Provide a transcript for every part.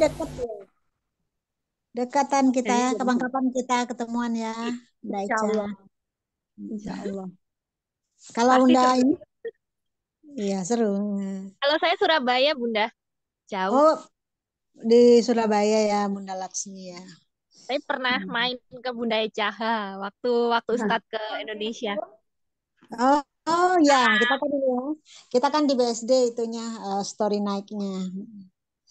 deket ya. Dekatan kita ya. Kayaknya Kapan-kapan kita ketemuan ya, Bunda insya Eca. Allah. Insya Allah. Kalau Pasti Bunda seru. ini, iya seru. Kalau saya Surabaya, Bunda. Jauh. Oh, di Surabaya ya, Bunda Laksmi ya. Saya pernah main ke Bunda Eca waktu start ke Indonesia. Oh, oh ya, kita kan di BSD itunya story naiknya.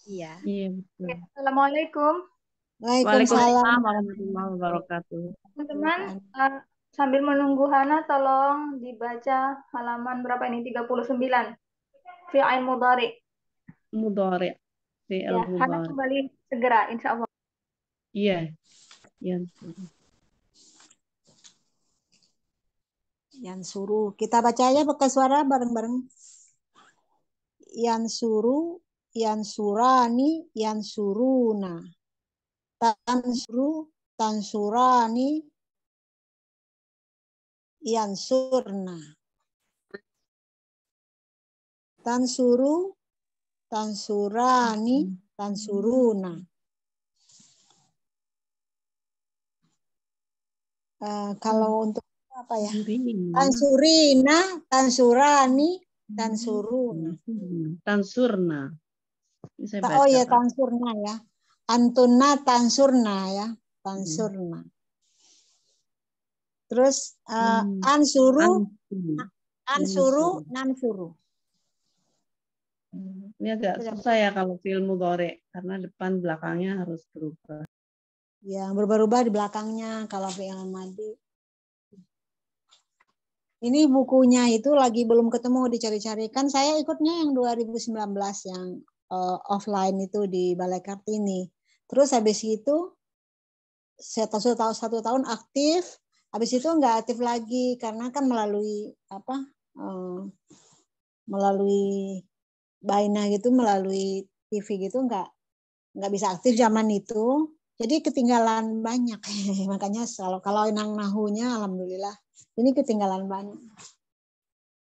Iya. Iya, betul. Assalamualaikum. Waalaikumsalam. Waalaikumsalam warahmatullahi wabarakatuh. Teman-teman, sambil menunggu Hana, tolong dibaca halaman berapa ini? 39. Fi'il mudhari. Mudhari. Fi'il Ya, Hana mudhari. kembali segera, insya Allah. Iya. Iya. Yang suruh. Kita baca aja pakai suara bareng-bareng. Yang suruh, yang surani, yang suruna. Tan suruh, tan surani, yang surna. Tan suruh, tan surani, tan suruna. Kalau untuk apa ya? Tansurina, tansurani, tansuruna. Tansurna. Ini saya baca, Oh ya, Kak. tansurna ya. Antuna tansurna ya, tansurna. Terus ansuru, ansuru, nansuru. Ini agak susah ya kalau fi'il mudhari karena depan belakangnya harus berubah. Ya, berubah-ubah di belakangnya kalau fi'il madhi. Ini bukunya itu lagi belum ketemu, dicari-cari. Kan saya ikutnya yang 2019 yang offline itu di Balai Kartini. Terus habis itu saya tahu 1 tahun aktif, habis itu nggak aktif lagi karena kan melalui apa? Melalui Baina gitu, melalui TV gitu nggak bisa aktif zaman itu. Jadi ketinggalan banyak. Makanya kalau nang nahunya alhamdulillah. Ini ketinggalan banyak.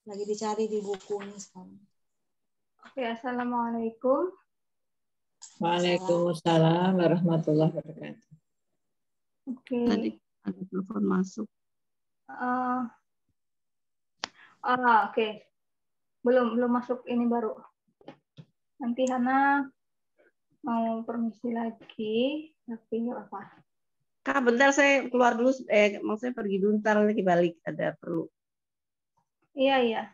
Lagi dicari di bukunya sekarang. Oke, assalamualaikum. Waalaikumsalam warahmatullahi wabarakatuh. Oke. Tadi ada telepon masuk. Oke. Belum masuk ini baru. Nanti Hana mau permisi lagi, tapi nggak apa. Kak, bentar saya keluar dulu. Maksudnya pergi dulu, ntar lagi balik. Ada perlu. Iya, iya.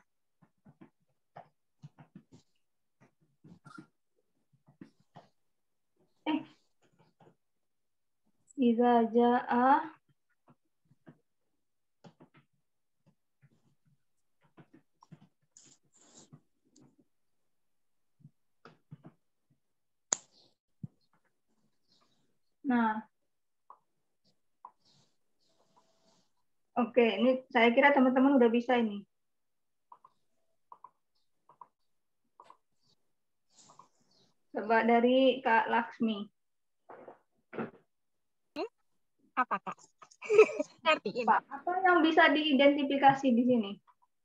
Iza ja'a Nah, oke, ini saya kira teman-teman udah bisa ini. Coba dari Kak Laksmi. Apa, Kak? Ngertiin. Apa yang bisa diidentifikasi di sini?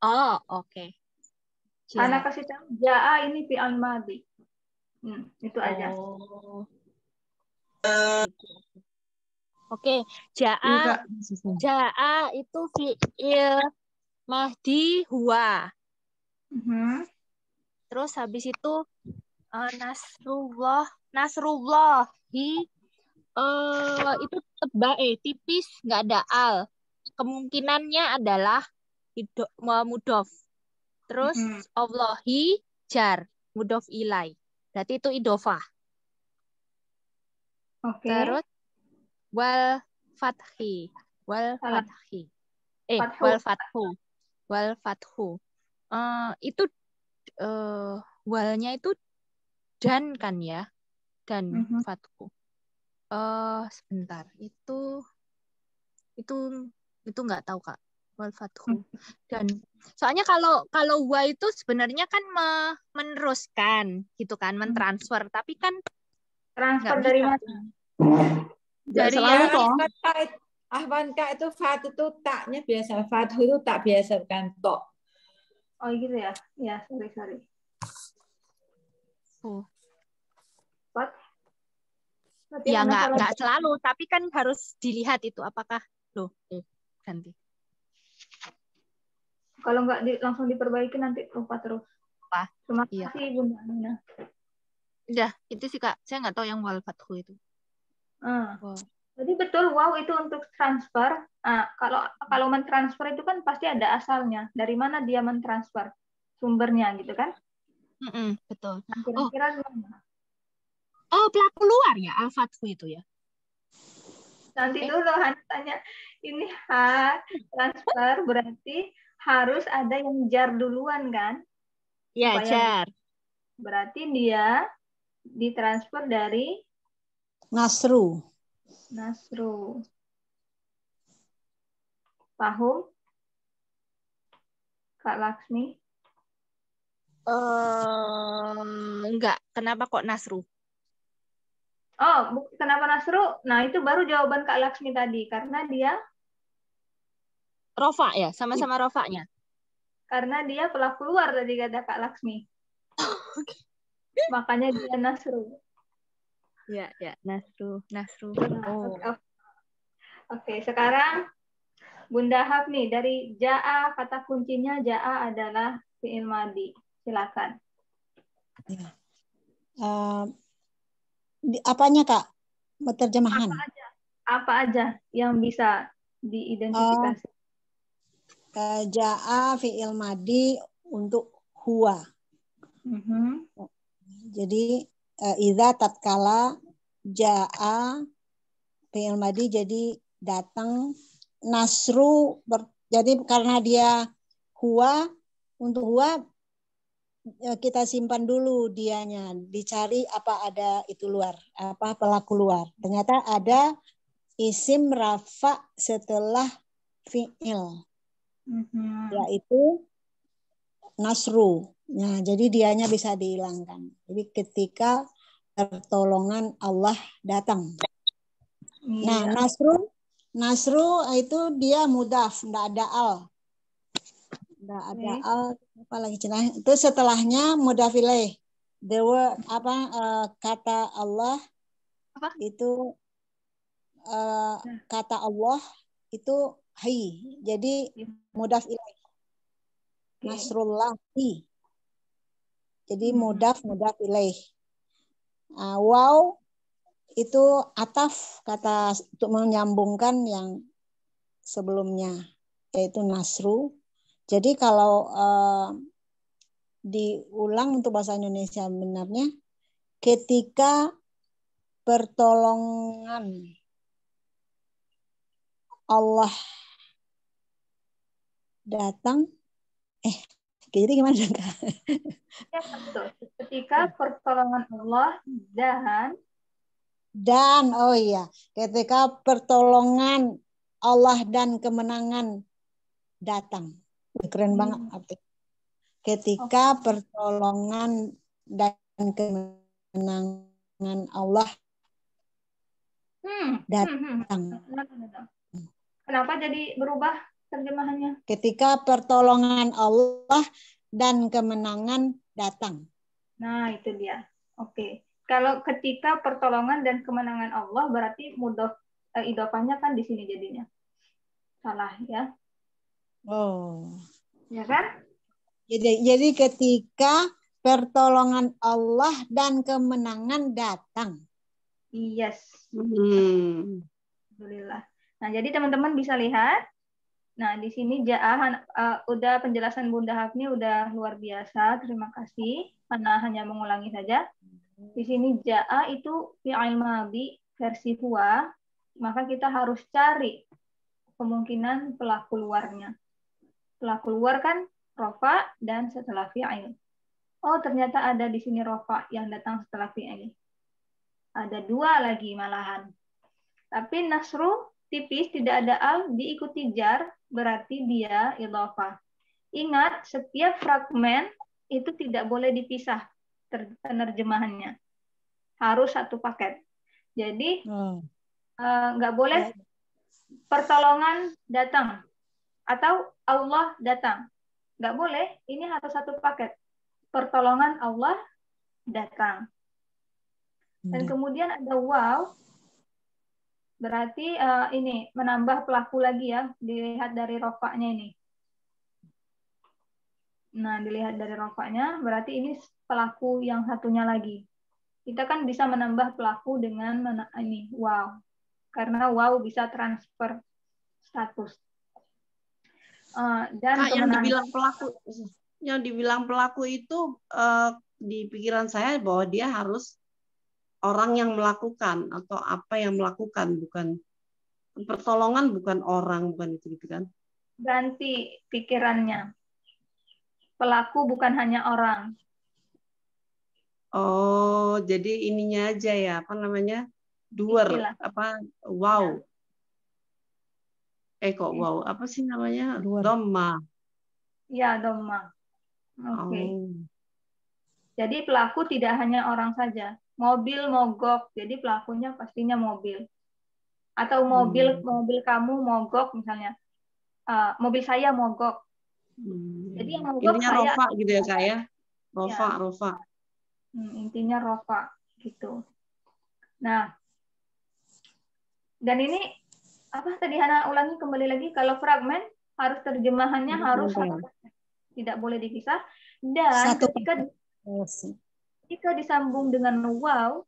Oh, oke. Karena kasih tahu ja'a ini fi'il madhi. Itu aja. Oh. Oke, ja'a itu fi'il mahdi huwa. Terus habis itu nasrullahi itu tipis, nggak ada al. Kemungkinannya adalah mudhof. Terus Allahi jar, mudhof ilai. Berarti itu idhofah. Oke. Terus wal fathi. Wal fathu. Itu walnya itu dan kan ya? Dan fathu. Sebentar. Itu nggak tahu, Kak. Wal fathu. Dan soalnya kalau wa itu sebenarnya kan meneruskan gitu kan, mentransfer, tapi kan transfer dari mana? Dari Ahwanka itu fat itu taknya biasa, fathu itu tak biasa bukan tok. Oh gitu ya? Ya, sorry. Oh. What? Berarti Ya karena salah. nggak selalu, tapi kan harus dilihat itu apakah loh ganti. Kalau nggak langsung diperbaiki nanti lupa terus. Apa? Terima Iya. kasih Bunda Amina. Udah, itu sih Kak. Saya nggak tahu yang wal fathu itu. Wow. Jadi betul wow itu untuk transfer. Nah, kalau mentransfer itu kan pasti ada asalnya. Dari mana dia mentransfer sumbernya gitu kan? Betul. Nah, kira-kira gimana? Oh, pelaku luar ya al fathu itu ya. Nanti dulu Hana tanya. Ini transfer berarti harus ada yang jar duluan kan? Ya, jar. Berarti dia ditransfer dari Nasru. Paham? Kak Laksmi? Enggak. Kenapa kok Nasru? Oh, kenapa Nasru? Nah, itu baru jawaban Kak Laksmi tadi. Karena dia Rofa ya, sama-sama rofanya. Karena dia pelaku luar tadi kata Kak Laksmi. Makanya dia Nasru. Ya, Nasru. Oh. Oke, sekarang Bunda Haf nih, dari ja'a, kata kuncinya ja'a adalah fi'il madi. Silakan. Ya. Apanya Kak? Terjemahan. Apa aja yang bisa diidentifikasi? Ja'a fi'il madi untuk huwa. Jadi idza tatkala ja'a fi'il madi jadi datang, nasru jadi karena dia huwa, untuk huwa kita simpan dulu dianya, dicari apa ada itu luar, apa pelaku luar. Ternyata ada isim rafa setelah fi'il, yaitu nasru. Nah, jadi dianya bisa dihilangkan. Jadi ketika pertolongan Allah datang. Nah, nasru itu dia mudaf, enggak ada al. Enggak ada al, apa lagi cenah. Itu setelahnya mudaf ilaih. There were kata Allah itu kata Allah itu hi. Jadi mudaf ilaih. Nasrullahi. Jadi mudaf ilaih. Wow itu ataf, kata untuk menyambungkan yang sebelumnya, yaitu nasru. Jadi kalau diulang untuk bahasa Indonesia benarnya, ketika pertolongan Allah datang, jadi gimana Kak? Ya, betul. Ketika pertolongan Allah oh iya, ketika pertolongan Allah dan kemenangan datang. Keren banget artinya. Ketika pertolongan dan kemenangan Allah datang. Kenapa jadi berubah terjemahannya? Ketika pertolongan Allah dan kemenangan datang. Nah, itu dia. Oke. Kalau ketika pertolongan dan kemenangan Allah berarti mudhof idhofahnya kan di sini jadinya. Salah ya. Oh. Ya kan? Jadi ketika pertolongan Allah dan kemenangan datang. Yes. Alhamdulillah. Nah, jadi teman-teman bisa lihat. Nah, di sini udah penjelasan Bunda Hafni udah luar biasa. Terima kasih. Karena hanya mengulangi saja. Di sini ja'a itu fi'il madhi versi huwa. Maka kita harus cari kemungkinan pelaku luarnya. Pelaku luar kan rofa dan setelah fi'il. Oh, ternyata ada di sini rofa yang datang setelah fi'il. Ada 2 lagi malahan. Tapi nasru tipis, tidak ada al, diikuti jar, berarti dia idhofah. Ingat, setiap fragmen itu tidak boleh dipisah penerjemahannya. Harus satu paket. Jadi, nggak boleh pertolongan datang atau Allah datang. Nggak boleh, ini harus satu paket. Pertolongan Allah datang. Dan kemudian ada wow, Berarti ini menambah pelaku lagi ya, dilihat dari rofaknya ini. Nah, dilihat dari rofaknya, berarti ini pelaku yang satunya lagi. Kita kan bisa menambah pelaku dengan ini wow, karena wow bisa transfer status. Dan yang dibilang pelaku itu di pikiran saya bahwa dia harus orang yang melakukan atau apa yang melakukan, bukan pertolongan, bukan orang, bukan itu gitu kan? Ganti pikirannya. Pelaku bukan hanya orang. Oh, jadi ininya aja ya, apa namanya? Doer, apa? Wow. Kok wow, apa sih namanya? Dhamma. Ya, Dhamma. Oke. Oh. Jadi pelaku tidak hanya orang saja. Mobil mogok, jadi pelakunya pastinya mobil. Atau mobil kamu mogok misalnya. Mobil saya mogok. Jadi yang mogok intinya saya. rofa gitu ya Kak ya? Rofa. Intinya rofa gitu. Nah, dan ini apa tadi Hana ulangi kembali lagi, kalau fragmen harus terjemahannya harus tidak boleh dipisah, dan ketika disambung dengan wow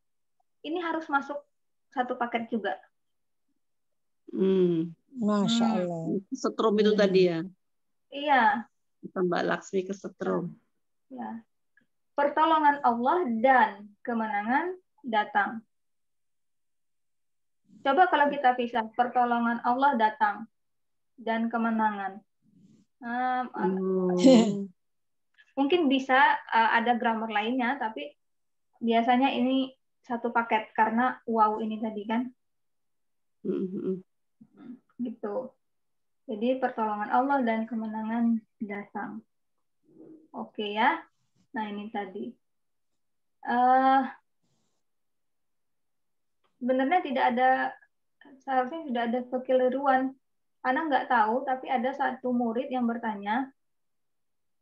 ini harus masuk satu paket juga. Masya Allah. Setrum itu tadi ya? Iya. Mbak Laksmi kesetrum. Ya. Pertolongan Allah dan kemenangan datang. Coba kalau kita pisah, pertolongan Allah datang dan kemenangan. Mungkin bisa ada grammar lainnya, tapi biasanya ini satu paket karena wow ini tadi kan. Gitu. Jadi pertolongan Allah dan kemenangan datang. Oke ya. Nah ini tadi. Sebenarnya seharusnya tidak ada kekeliruan. Ana nggak tahu, tapi ada satu murid yang bertanya,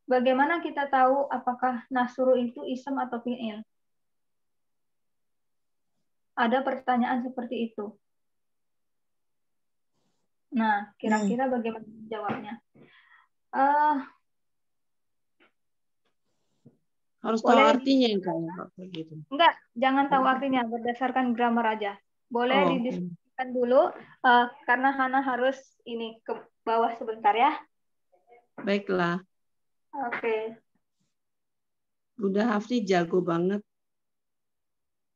bagaimana kita tahu apakah nasru itu ism atau fi'il? Ada pertanyaan seperti itu. Nah, kira-kira bagaimana jawabnya? Harus tahu artinya yang kayak gitu. Enggak, jangan tahu artinya, berdasarkan grammar aja. Boleh didiskusikan dulu, karena Hana harus ini ke bawah sebentar ya. Baiklah. Oke. Bunda Hafni jago banget.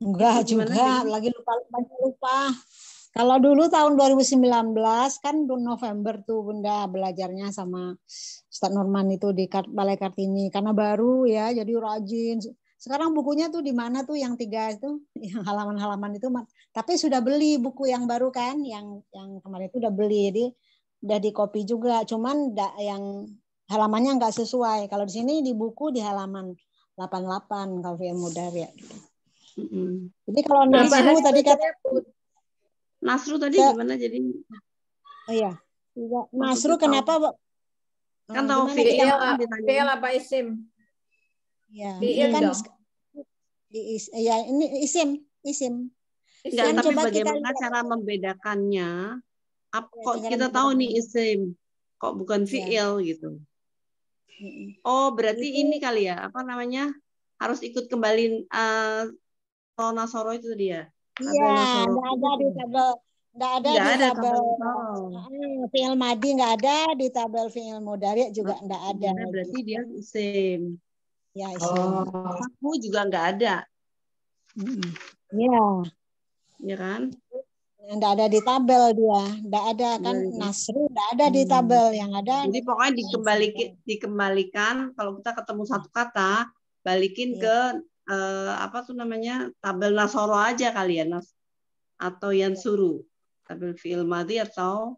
Enggak juga, lagi lupa. Kalau dulu tahun 2019 kan November tuh Bunda belajarnya sama Ustadz Nurman itu di Balai Kartini, karena baru ya jadi rajin. Sekarang bukunya tuh di mana tuh yang 3 itu, yang halaman-halaman itu, tapi sudah beli buku yang baru kan, yang kemarin itu udah beli, jadi udah di copy juga, cuman yang halamannya nggak sesuai. Kalau di sini di buku di halaman 88 kalau fi'il mudhari ya. Jadi kalau nasru tadi kata Nasru tadi gimana jadi? Oh iya. Nasru kenapa? Kan tahu fi'il apa isim? Ya, fi'il kan dong. Ya, ini isim. Enggak, tapi bagaimana cara membedakannya? Kok kita tahu nih isim, kok bukan fi'il gitu? Oh, berarti ini kali ya, apa namanya? Harus ikut kembali Nasoro itu dia. Iya, nggak ada di tabel fi'il madi, nggak ada di tabel fi'il mudhari juga nggak ada. Berarti dia isim. Ya, isim. Aku juga nggak ada. Iya. Iya kan? Nggak ada di tabel dia, nggak ada kan nasru, nggak ada di tabel, yang ada. Jadi pokoknya dikembalikan kalau kita ketemu satu kata, balikin ke apa tuh namanya, tabel Nasoro aja kalian, atau yang suruh tabel fi'il madhi atau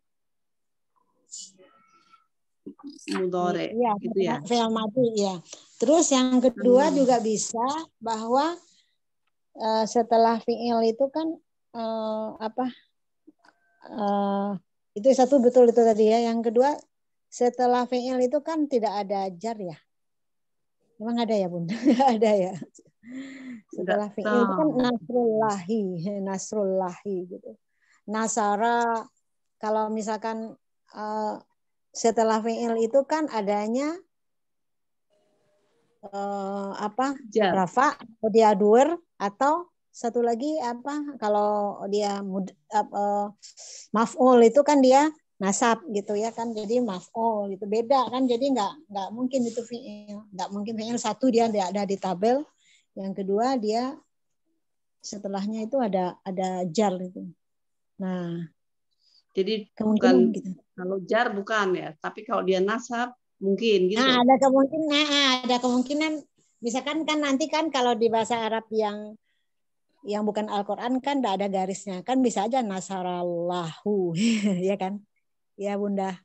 mudhari gitu ya. Fi'il madhi ya. Terus yang kedua juga bisa bahwa setelah fi'il itu kan itu satu betul itu tadi ya. Yang kedua setelah fi'il itu kan tidak ada jar ya. Memang ada ya Bunda? Ada ya. Setelah fi'il itu kan nasrullahi gitu. nasara. Kalau misalkan setelah fi'il itu kan adanya Jar. rafa, atau dia duer, atau satu lagi apa? Kalau dia maf'ul itu kan dia nasab gitu ya kan, jadi maf'ul itu beda kan, jadi nggak mungkin itu fi'il, nggak mungkin fi'il. Satu dia ada di tabel, yang kedua dia setelahnya itu ada jar itu. Nah, jadi kemungkinan bukan gitu. kalau jar bukan ya, tapi kalau dia nasab mungkin gitu. Nah, ada kemungkinan misalkan kan nanti kan kalau di bahasa Arab yang bukan Al-Qur'an kan enggak ada garisnya, kan bisa aja nasarallahu ya kan? Ya Bunda.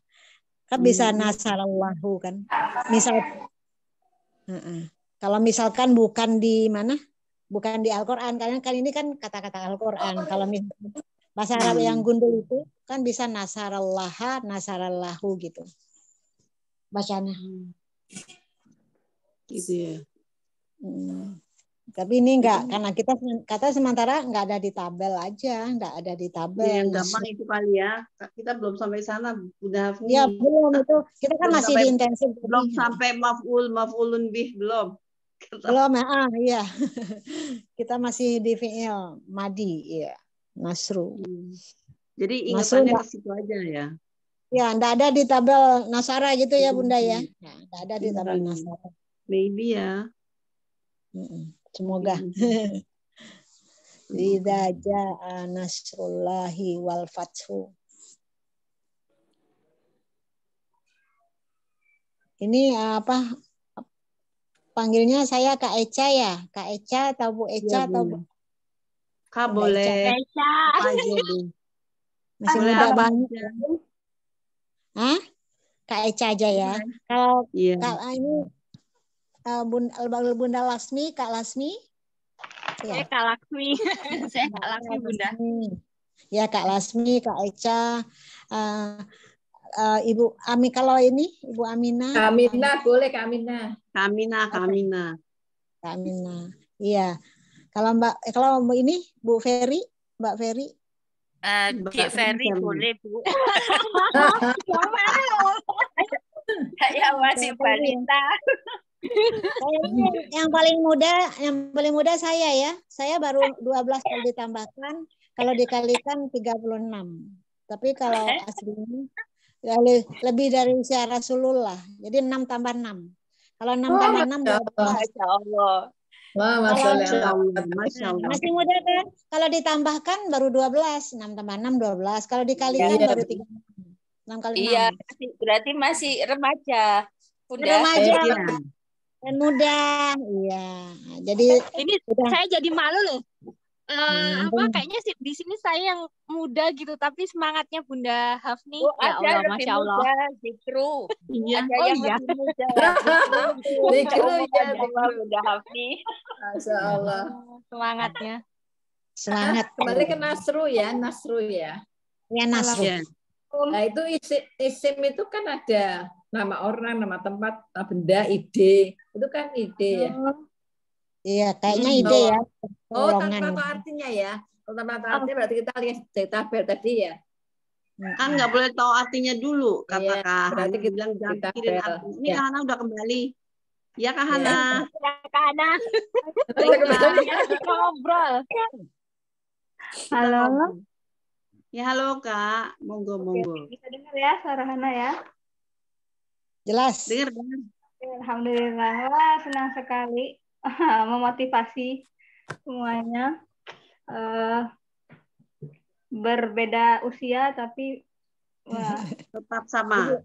Kan bisa nasarallahu kan. Misal kalau misalkan bukan di mana? Bukan di Al-Qur'an, karena kan ini kan kata-kata Al-Qur'an. Kalau misalkan bahasa Arab yang gundul itu kan bisa nasarallaha, nasarallahu gitu. Bacanya. Gitu ya. Tapi ini enggak, karena kita kata sementara enggak ada di tabel aja, enggak ada di tabel. Ya, yang gampang itu kali ya. Kita belum sampai sana, udah. Ya belum itu. Kita kan masih di intensif. Belum sampai maf'ulun bih belum. Belum iya. Kita masih di fi'il madi, ya. Nasru. Jadi ingatannya ke situ aja ya. Ya, enggak ada di tabel Nasara gitu ya Bunda ya. Nah, enggak ada di tabel Nasara. Maybe ya. Semoga. Idza jaa nasrullahi wal fathu. Ini apa? Panggilnya saya Kak Eca ya? Kak Eca atau Bu Eca ya, atau Bu? Kak boleh. Eca. Masih muda banget. Hah? Kak Eca aja ya. Kalau ini Bunda Lasmi, Kak Lasmi? Ya. Kak Lasmi. Saya Kak Lasmi, Bunda. Ya, Kak Lasmi, Kak Eca, Ibu Ami, kalau ini Ibu Amina. Kamina boleh Kamina. Kamina. Iya. Kalau ini Bu Ferry, Mbak Ferry. Dek Ferry boleh, Bu. Saya masih balita. Yang paling muda saya ya. Saya baru 12 kalau ditambahkan, kalau dikalikan 36. Tapi kalau aslinya ya lebih dari usia Rasulullah. Jadi 6 tambah 6. Kalau 6 tambah 6 Masya Allah. Wah, Masya Allah. Masih muda kan? Kalau ditambahkan baru 12. 6 tambah 6 12. Kalau dikalikan baru 3. 6 kali 6. Iya, berarti masih remaja. Bunda. Remaja. Dan muda. Iya. Jadi ini saya jadi malu loh. Kayaknya sih di sini saya yang muda gitu, tapi semangatnya Bunda Hafni. Ya Allah, Masya Allah. Zikru. Iya. Ada yang lebih muda. Zikru ya, Bunda Hafni. Masya Allah. Semangatnya. Semangat. Kembali ke Nasru ya. Ya, Nasru. Nah, itu isim itu kan ada nama orang, nama tempat, benda, ide. Itu kan ide ya. Iya, kayaknya ide ya. Tanpa artinya ya. Kalau tanpa artinya berarti kita lihat dari tabel tadi ya. Kan nggak boleh tahu artinya dulu, kata Kak. Berarti kita bilang jangan pikirin artinya. Ini Kak Hana udah kembali. Ya Kak Hana. Ya Kak Hana. Kita ngobrol. Halo. Ya halo Kak. Monggo. Bisa dengar ya suara Hana ya? Jelas. Dengar. Alhamdulillah. Wah, senang sekali. Memotivasi semuanya. Berbeda usia tapi tetap sama.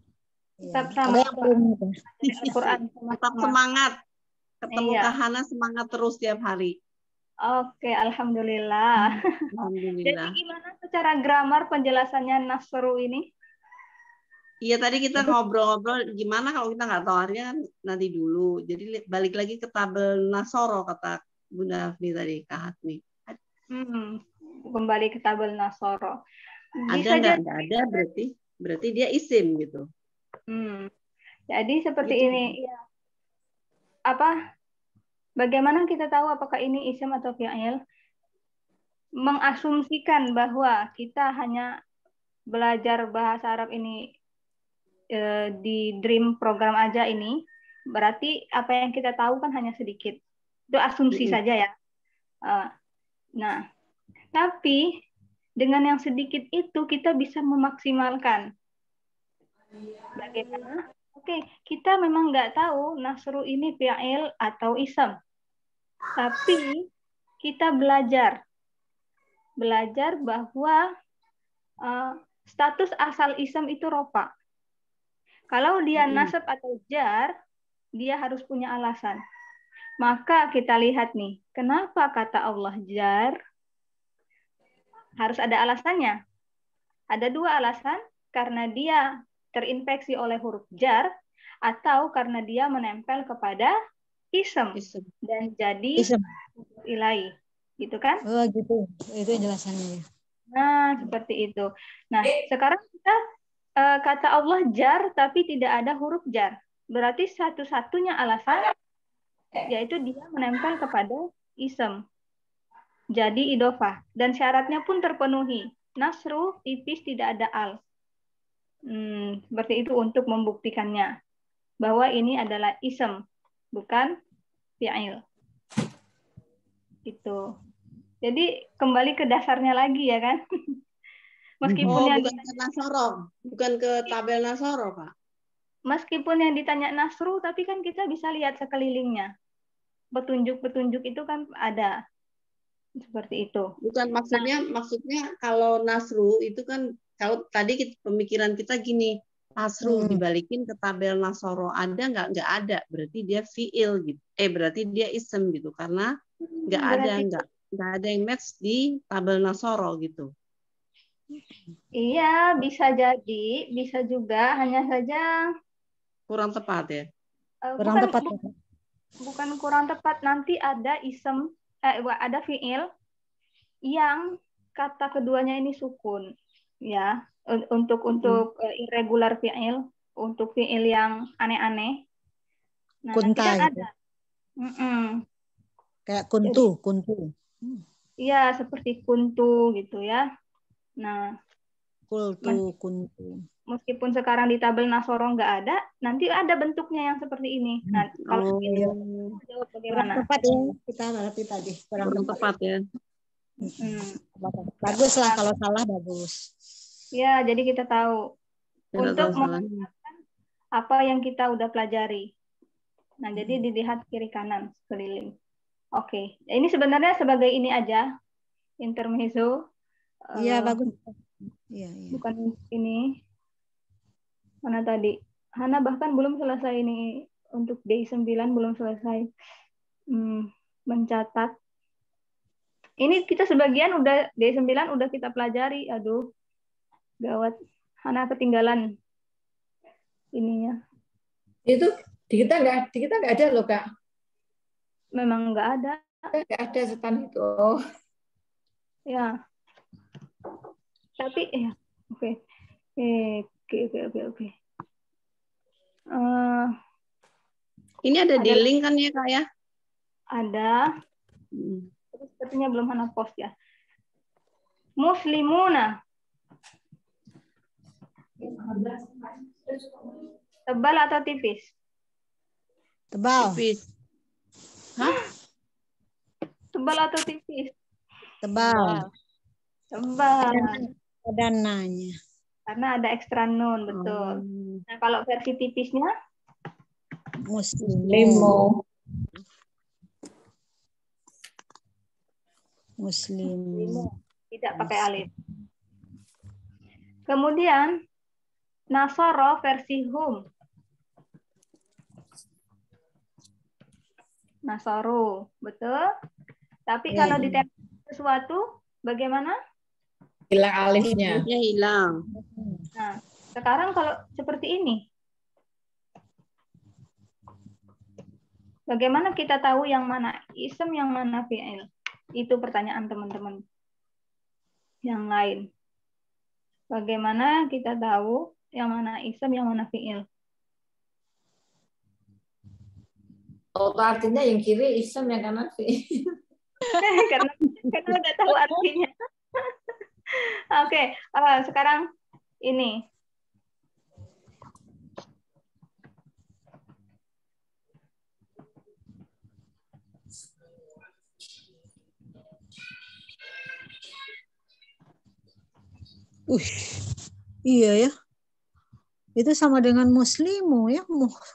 Al-Quran tetap semangat. Ketemu Kak Hana semangat terus tiap hari. Oke, alhamdulillah. Jadi gimana secara grammar penjelasannya Nasru ini? Iya tadi kita ngobrol-ngobrol gimana kalau kita nggak tahu artinya kan nanti dulu. Jadi balik lagi ke tabel Nasoro kata Bunda Hafni tadi Kak Hafni. Kembali ke tabel Nasoro. Ada nggak ada berarti dia isim gitu. Jadi seperti gitu. Ini ya. Bagaimana kita tahu apakah ini isim atau fi'il? mengasumsikan bahwa kita hanya belajar bahasa Arab ini di Dream program aja ini, berarti apa yang kita tahu kan hanya sedikit. Itu asumsi saja ya. Nah, tapi dengan yang sedikit itu kita bisa memaksimalkan. Bagaimana? Oke, kita memang nggak tahu nasru ini fi'il atau ism. Tapi kita belajar bahwa status asal ism itu rofa. Kalau dia nasab atau jar, dia harus punya alasan. Maka kita lihat nih, kenapa kata Allah jar? Harus ada alasannya. Ada dua alasan, karena dia terinfeksi oleh huruf jar, atau karena dia menempel kepada ism. Dan jadi ilahi. Gitu kan? Oh gitu, itu jelasannya. Nah, seperti itu. Nah, sekarang kita kata Allah jar, tapi tidak ada huruf jar. Berarti satu-satunya alasan, yaitu dia menempel kepada ism. Jadi idofah. Dan syaratnya pun terpenuhi. Nasru, tipis, tidak ada al. Seperti itu untuk membuktikannya. Bahwa ini adalah ism, bukan fi'il. Gitu. Jadi kembali ke dasarnya lagi ya kan. Meskipun yang bukan ke Nasoro, bukan ke tabel Nasoro, Pak. Meskipun yang ditanya nasru, tapi kan kita bisa lihat sekelilingnya. Petunjuk-petunjuk itu kan ada. Seperti itu. Bukan maksudnya kalau nasru itu kan kalau tadi pemikiran kita gini, nasru dibalikin ke tabel Nasoro ada nggak ada, berarti dia fiil gitu. Berarti dia ism gitu karena nggak ada yang match di tabel Nasoro gitu. Iya, bisa jadi, bisa juga, hanya saja kurang tepat ya. Bukan kurang tepat, nanti ada ism, ada fiil yang kata keduanya ini sukun, ya. Untuk irregular fiil, untuk fiil yang aneh-aneh. Nah, kunta nanti kan gitu. ada. Kayak kuntu. Iya, seperti kuntu gitu ya. Nah, kuntu. Meskipun sekarang di tabel Nasoro nggak ada, nanti ada bentuknya yang seperti ini. Nah, kalau jawab bagaimana? Kurang tepat ya, kita berarti tadi. Kurang tepat ya. Bagus lah, kalau salah bagus. Ya, jadi kita tahu untuk mengatakan apa yang kita udah pelajari. Nah, jadi dilihat kiri kanan sekeliling. Oke, ini sebenarnya sebagai ini aja, intermezzo. Iya, bagus. Iya. Bukan ini. Mana tadi? Hana bahkan belum selesai ini. Untuk D9 belum selesai mencatat. Ini kita sebagian udah D9 udah kita pelajari. Aduh, gawat. Hana ketinggalan ininya. Itu di kita nggak ada loh, Kak. Memang nggak ada. Nggak ada setan itu. Ya. Tapi ya, oke. Ini ada di link kan ya, Kak ya? Ada. Sepertinya belum Hana post ya. Muslimuna. Tebal atau tipis? Tebal. Tipis. Hah? Tebal atau tipis? Tebal. Ada nanya. Karena ada ekstra nun, betul. Nah, kalau versi tipisnya? Muslimu. Tidak pakai alif. Kemudian Nasoro versi hum. Nasoro, betul. Tapi kalau ditempel sesuatu, bagaimana? Hilang alifnya. Hilang. Nah, sekarang kalau seperti ini, bagaimana kita tahu yang mana ism, yang mana fi'il? Itu pertanyaan teman-teman yang lain. Bagaimana kita tahu yang mana ism, yang mana fi'il? Oh, artinya yang kiri ism, yang kanan fi'il. karena udah tahu artinya. Oke, sekarang ini. Iya ya. Itu sama dengan muslimu ya,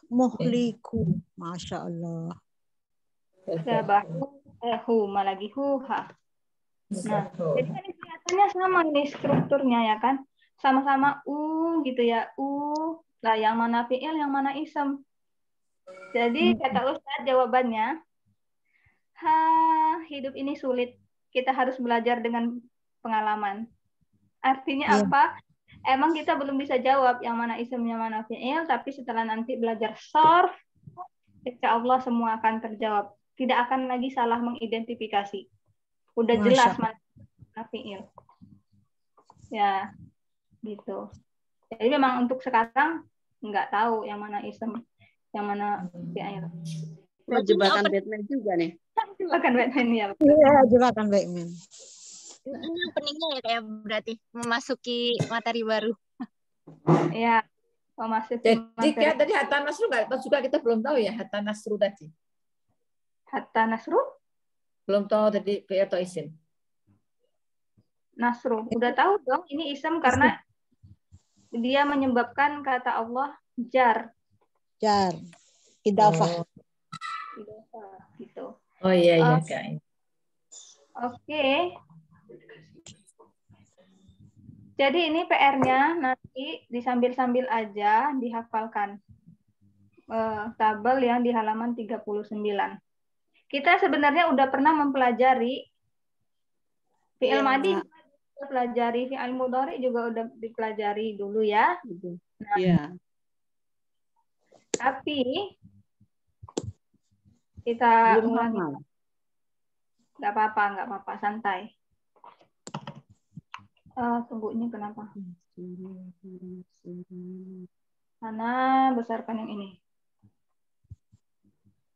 muhliku. Masya Allah. Hu lagi huha. Nah, jadi kan kelihatannya sama nih strukturnya ya kan, sama-sama gitu ya, lah yang mana fi'il, yang mana isem. Jadi kata Ustaz jawabannya, hidup ini sulit, kita harus belajar dengan pengalaman. Artinya apa? Emang kita belum bisa jawab yang mana isem, yang mana fi'il, tapi setelah nanti belajar sharf, insya Allah semua akan terjawab. Tidak akan lagi salah mengidentifikasi. Udah jelas mana fi'il. Ya, gitu. Jadi memang untuk sekarang nggak tahu yang mana isem, yang mana fi'il. Jebakan Batman juga nih. Jebakan Batman ya. Iya, jebakan Batman. Ini openingnya ya kayak berarti memasuki materi baru. Iya, memasuki Jadi kayak tadi Hatta Nasru nggak tahu juga, kita belum tahu ya Hatta Nasru tadi. Hatta Nasru? Belum tahu tadi fi'il atau isim. Nasru, udah tahu dong ini isem karena dia menyebabkan kata Allah jar. Jar. Idafah. Idafah gitu. Oh iya Kak. Oke. Jadi ini PR-nya nanti disambil-sambil aja dihafalkan. Tabel yang di halaman 39. Kita sebenarnya udah pernah mempelajari fi'il madi, pelajari fi'il mudhari juga udah dipelajari dulu ya. Nah, tapi kita ulangi. Nggak apa-apa, santai. Tunggu ini kenapa? Sana besarkan yang ini.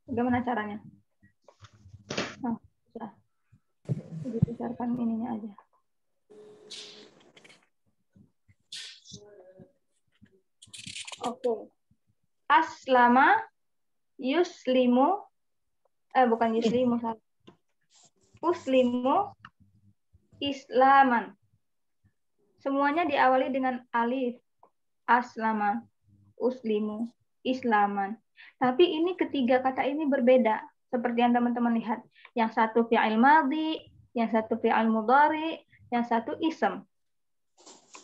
Bagaimana caranya? Nah, sudah. Dibesarkan ininya aja. Oke. Aslama, yuslimu, bukan yuslimu, uslimu, islaman. Semuanya diawali dengan alif. Aslama, uslimu, islaman. Tapi ini ketiga kata ini berbeda. Seperti yang teman-teman lihat. Yang satu fi'il madhi, yang satu fi'il mudhari, yang satu isem.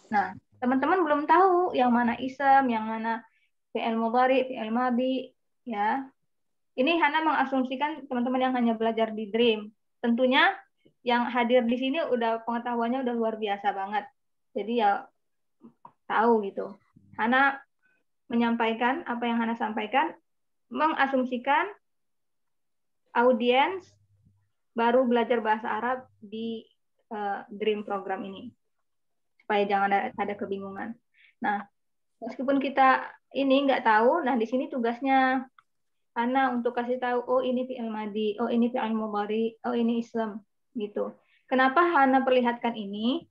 Nah, teman-teman belum tahu yang mana isem, yang mana fi'il mudhari, fi'il madhi. Ya. Ini Hana mengasumsikan teman-teman yang hanya belajar di Dream. Tentunya yang hadir di sini udah pengetahuannya udah luar biasa banget. Jadi ya tahu gitu. Hana menyampaikan apa yang Hana sampaikan, mengasumsikan audiens baru belajar bahasa Arab di Dream program ini. Supaya jangan ada kebingungan. Nah, meskipun kita ini nggak tahu, nah di sini tugasnya Hana untuk kasih tahu, oh ini fi'il madi, oh ini fi'il mudhari, oh ini ism, gitu. Kenapa Hana perlihatkan ini?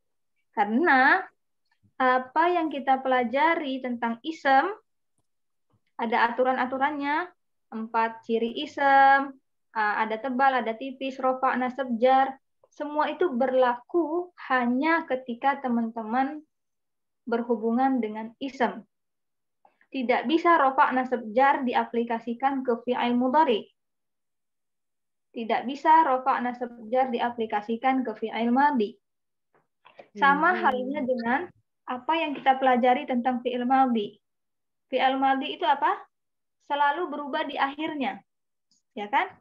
Karena apa yang kita pelajari tentang ism, ada aturan-aturannya, 4 ciri ism, ada tebal, ada tipis, rofa, nasab, jar, semua itu berlaku hanya ketika teman-teman berhubungan dengan ism. Tidak bisa rofa, nasab, jar diaplikasikan ke fi'il mudhari. Tidak bisa rofa, nasab, jar diaplikasikan ke fi'il madhi. Sama halnya dengan apa yang kita pelajari tentang fi'il madhi. Fi'il madhi itu apa? Selalu berubah di akhirnya. Ya kan?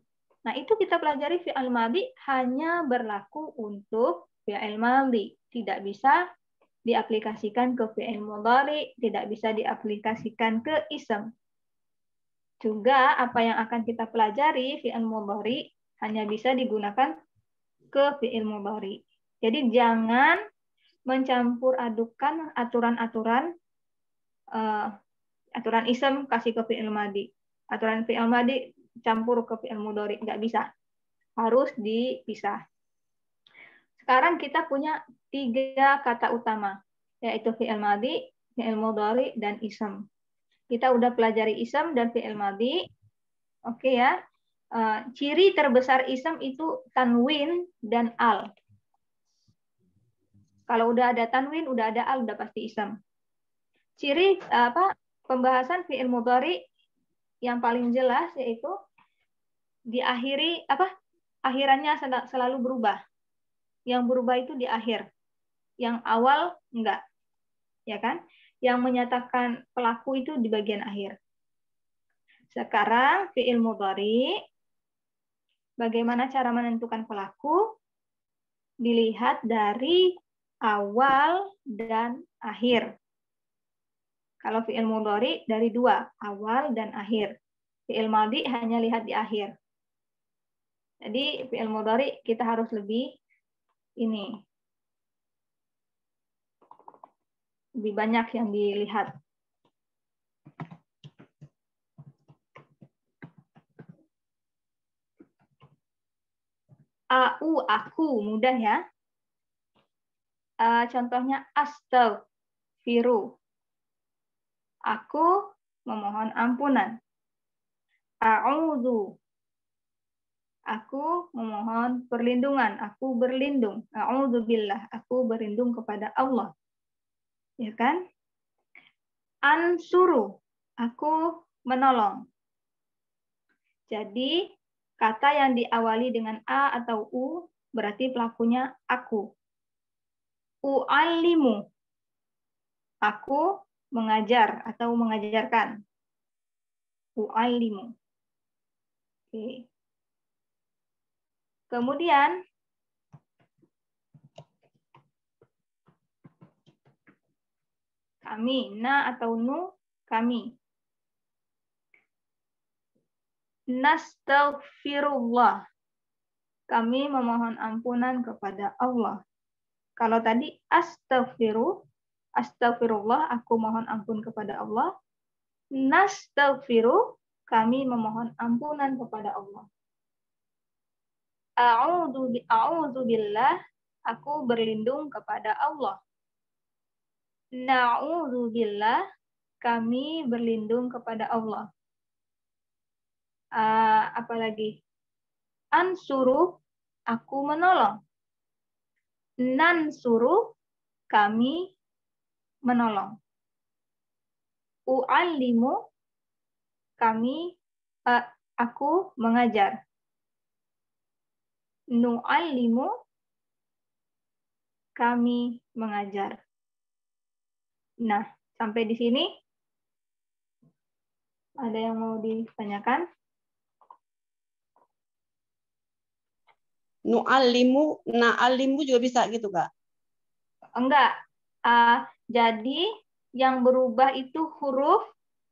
Nah, itu kita pelajari fi'il madhi hanya berlaku untuk fi'il madhi. Tidak bisa diaplikasikan ke fi'il mudhari, tidak bisa diaplikasikan ke ism. Juga apa yang akan kita pelajari fi'il mudhari hanya bisa digunakan ke fi'il mudhari. Jadi jangan mencampur adukan aturan-aturan aturan ism kasih ke fi'il madhi. Aturan fi'il madhi campur ke fi'il mudhari, nggak bisa. harus dipisah. Sekarang kita punya 3 kata utama, yaitu fi'il madhi, fi'il mudhari, dan ism. Kita udah pelajari ism dan fi'il madhi. Oke ya. Ciri terbesar ism itu tanwin dan al. Kalau udah ada tanwin, udah ada al, udah pasti ism. Ciri pembahasan fi'il mudhari yang paling jelas yaitu diakhiri akhirannya selalu berubah. Yang berubah itu di akhir. Yang awal enggak. Ya kan? Yang menyatakan pelaku itu di bagian akhir. Sekarang fi'il mudhari, bagaimana cara menentukan pelaku? Dilihat dari awal dan akhir. Kalau fi'il mudhari dari 2, awal dan akhir. Fi'il madhi hanya lihat di akhir. Jadi fi'il mudhari kita harus lebih lebih banyak yang dilihat. Aku, mudah ya. Contohnya astaghfiru. Aku memohon ampunan. A'udzu. Aku memohon perlindungan. Aku berlindung. A'udzubillah. Aku berlindung kepada Allah. Ya kan? Ansuru. Aku menolong. Jadi, kata yang diawali dengan a atau u berarti pelakunya aku. U'allimu. Aku mengajar atau mengajarkan. U'allimu. Oke. Kemudian kami, na atau nu, kami. Nastaghfirullah. Kami memohon ampunan kepada Allah. Kalau tadi astagfirullah, aku mohon ampun kepada Allah. Nastaghfiru, kami memohon ampunan kepada Allah. A'udzubillah, aku berlindung kepada Allah. Na'udzubillah, kami berlindung kepada Allah. Apalagi? Ansuru, aku menolong. Nansuru, kami menolong. U'allimu, aku mengajar. Nu'allimu, kami mengajar. Nah, sampai di sini ada yang mau ditanyakan? Nu'allimu, na'allimu juga bisa gitu, Kak? Enggak. Jadi yang berubah itu huruf,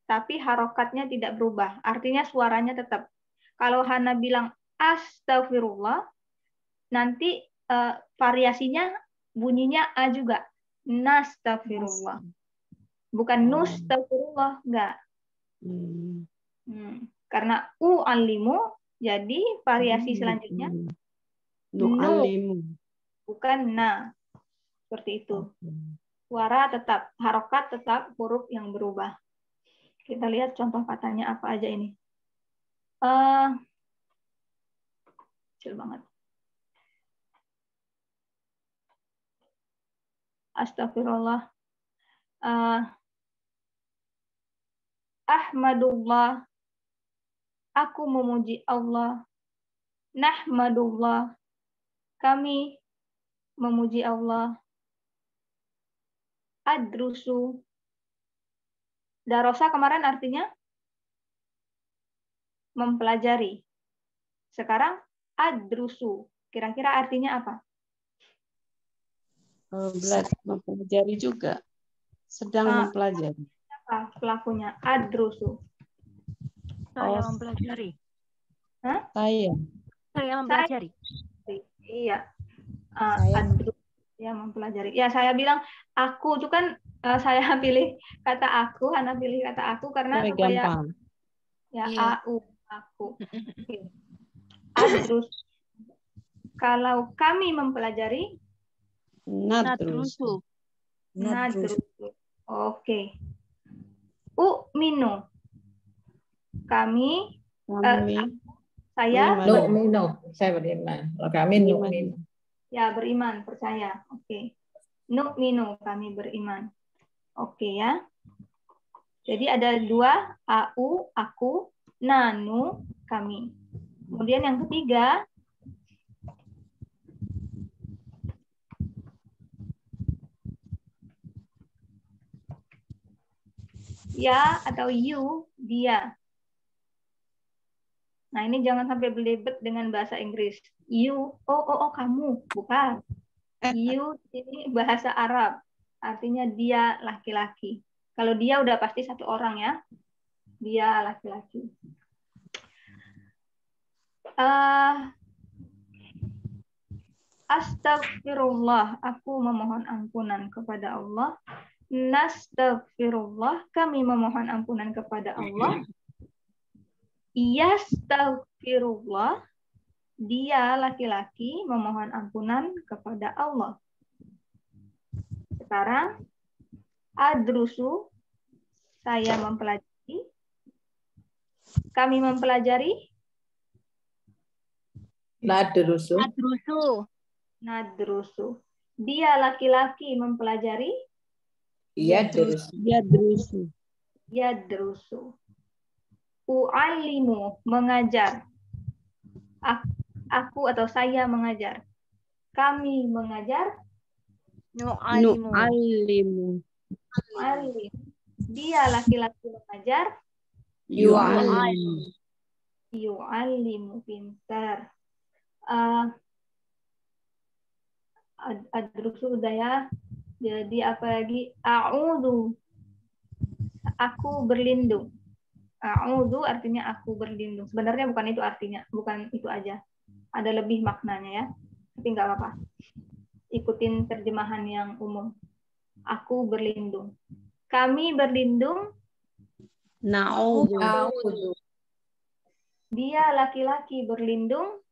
tapi harokatnya tidak berubah. Artinya suaranya tetap. Kalau Hana bilang astagfirullah, nanti variasinya bunyinya a juga. Nastagfirullah. Bukan nustagfirullah, enggak. Karena u'allimu, jadi variasi selanjutnya nu'allimu. Bukan na. Seperti itu. Suara tetap, harokat tetap, huruf yang berubah. Kita lihat contoh katanya apa aja ini. Kecil banget. Astagfirullah. Ahmadullah. Aku memuji Allah. Nahmadullah. Kami memuji Allah. Adrusu. Darosa kemarin artinya mempelajari. Sekarang adrusu. Kira-kira artinya apa? Mempelajari juga. Sedang mempelajari. Apa pelakunya? Adrusu. Saya mempelajari. Hah? Saya mempelajari. Iya. Adrusu. Ya, mempelajari. Ya, saya bilang aku itu kan saya pilih kata aku, Hana pilih kata aku karena supaya gampang. Ya, iya. Aku. Adrus. Kalau kami mempelajari, nadrusu. nadrusu. Oke. U'minu. Kami, saya nu'minu. Saya beriman. Kalau kami nu'minu. Ya, beriman, percaya. Oke. Nu'minu, kami beriman. Oke ya. Jadi ada dua, au, aku, nanu, kami. Kemudian yang ketiga, ya atau you, dia. Nah, ini jangan sampai belibet dengan bahasa Inggris. You, kamu, bukan. You ini bahasa Arab, artinya dia laki-laki. Kalau dia udah pasti satu orang ya, dia laki-laki. Astagfirullah, aku memohon ampunan kepada Allah. Nastagfirullah, kami memohon ampunan kepada Allah. Yastagfirullah, dia laki-laki memohon ampunan kepada Allah. Sekarang, adrusu, saya mempelajari. Kami mempelajari. Nadrusu. Nadrusu. Dia laki-laki mempelajari. Yadrusu. U'allimu, mengajar. Aku atau saya mengajar. Kami mengajar. Nu'allimu. Dia laki-laki mengajar. Yu'allimu, pintar. Adrusu udah ya. Jadi apa lagi? A'udhu, aku berlindung. A'udhu artinya aku berlindung. Sebenarnya bukan itu artinya, bukan itu aja. Ada lebih maknanya ya. Tapi nggak apa-apa. Ikutin terjemahan yang umum. Aku berlindung. Kami berlindung. Na'udhu. Dia laki-laki berlindung.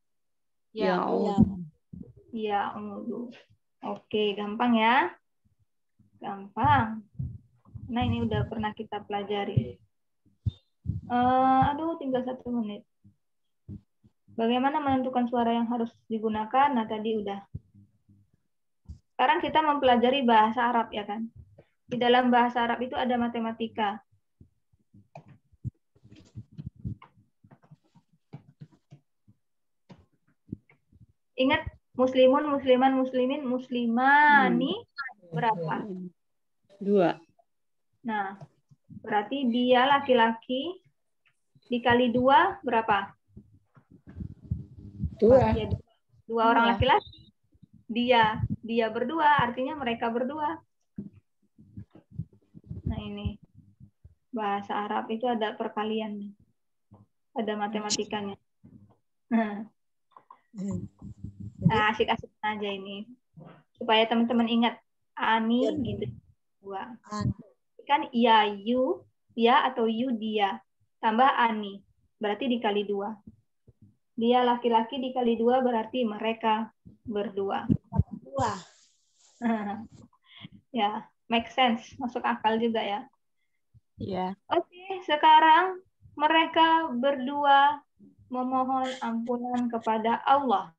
Ya'udhu. Oke, gampang ya. Gampang. Nah, ini udah pernah kita pelajari. Tinggal 1 menit. Bagaimana menentukan suara yang harus digunakan? Nah, tadi udah. Sekarang kita mempelajari bahasa Arab, ya kan? Di dalam bahasa Arab itu ada matematika. Ingat, muslimun, musliman, muslimin, muslimani, berapa? 2. Nah, berarti dia laki-laki dikali 2 berapa? 2. 2 orang laki-laki. Dia berdua, artinya mereka berdua. Nah, ini bahasa Arab itu ada perkalian, ada matematikanya. Nah, asik-asik aja ini, supaya teman-teman ingat ani gitu. 2. Kan ya you, ya atau you dia, tambah ani, berarti dikali 2. Dia laki-laki dikali 2 berarti mereka berdua. Ya, make sense, masuk akal juga ya. Iya. Oke, sekarang mereka berdua memohon ampunan kepada Allah.